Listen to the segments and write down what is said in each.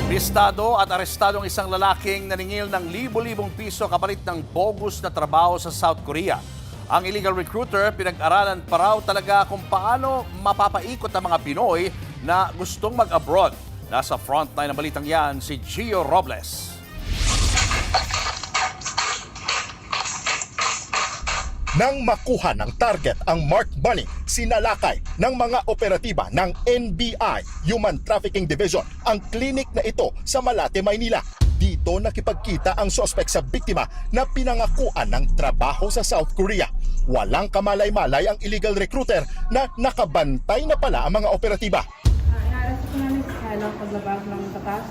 Bistado at arestado ang isang lalaking naningil ng libo-libong piso kapalit ng bogus na trabaho sa South Korea. Ang illegal recruiter, pinag-aralan pa raw talaga kung paano mapapaikot ang mga Pinoy na gustong mag-abroad. Nasa frontline ng balitang yan si Gio Robles. Nang makuha ng target ang marked money, sinalakay ng mga operatiba ng NBI Human Trafficking Division ang klinik na ito sa Malate, Maynila. Dito nakipagkita ang suspect sa biktima na pinangakuan ng trabaho sa South Korea. Walang kamalay-malay ang illegal recruiter na nakabantay na pala ang mga operatiba. Inaarasok ko namin sa lang paglabas ng batas.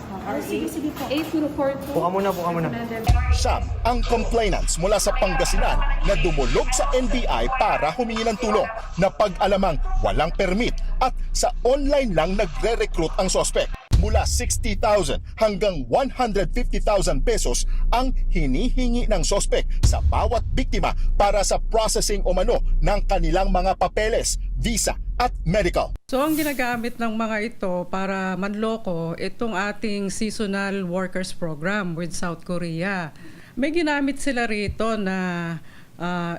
Sige po. 804 Buka muna. Siyam ang complainants mula sa Pangasinan na dumulog sa NBI para humingi ng tulong na pag-alamang walang permit at sa online lang nagre-recruit ang suspect. Mula 60,000 hanggang 150,000 pesos ang hinihingi ng suspect sa bawat biktima para sa processing umano ng kanilang mga papeles, visa at medical. So ang ginagamit ng mga ito para manloko, itong ating seasonal workers program with South Korea. May ginamit sila rito na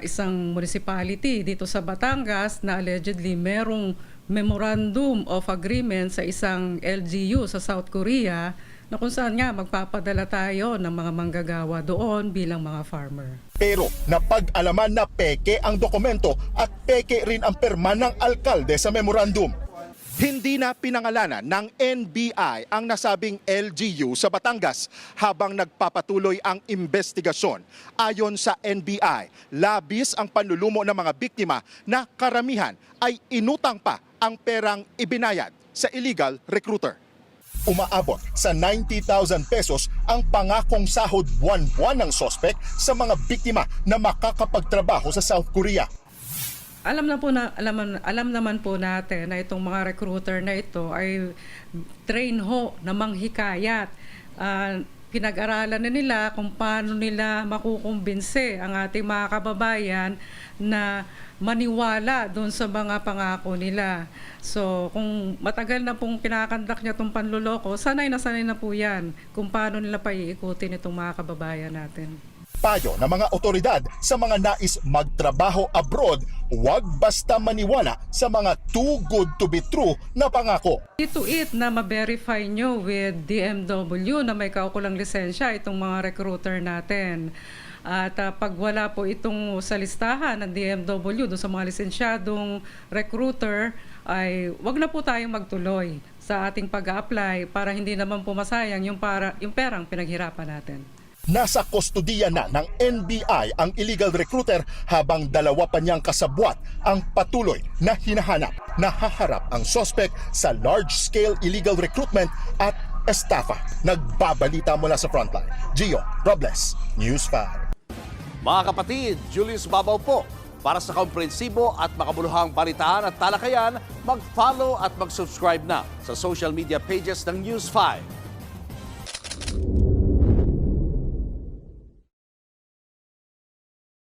isang municipality dito sa Batangas na allegedly merong memorandum of agreement sa isang LGU sa South Korea na kung saan nga magpapadala tayo ng mga manggagawa doon bilang mga farmer. Pero napag-alaman na peke ang dokumento at peke rin ang perma ng alkalde sa memorandum. Hindi na pinangalanan ng NBI ang nasabing LGU sa Batangas habang nagpapatuloy ang investigasyon. Ayon sa NBI, labis ang panlulumo ng mga biktima na karamihan ay inutang pa ang perang ibinayad sa illegal recruiter. Umaabot sa 90,000 pesos ang pangakong sahod buwan-buwan ng suspect sa mga biktima na makakapagtrabaho sa South Korea. Alam naman po natin na itong mga recruiter na ito ay train ho na manghikayat. Pinag-aralan na nila kung paano nila makukumbinse ang ating mga kababayan na maniwala doon sa mga pangako nila. So kung matagal na pong pinakandak niya itong panluloko, sanay na po yan kung paano nila paiikutin itong mga kababayan natin. Payo ng mga otoridad sa mga nais magtrabaho abroad, huwag basta maniwala sa mga too good to be true na pangako. Ituit na ma-verify nyo with DMW na may kaukulang lisensya itong mga recruiter natin. At pag wala po itong sa listahan ng DMW doon sa mga lisensyadong recruiter, ay wag na po tayong magtuloy sa ating pag-a-apply para hindi naman pumasayang yung perang pinaghirapan natin. Nasa kustodiya na ng NBI ang illegal recruiter habang dalawa pa niyang kasabwat ang patuloy na hinahanap. Nahaharap ang suspect sa large-scale illegal recruitment at estafa. Nagbabalita mula sa frontline. Gio Robles, News 5. Mga kapatid, Julius Babaw po. Para sa komprehensibo at makabuluhang balitaan at talakayan, mag-follow at mag-subscribe na sa social media pages ng News 5.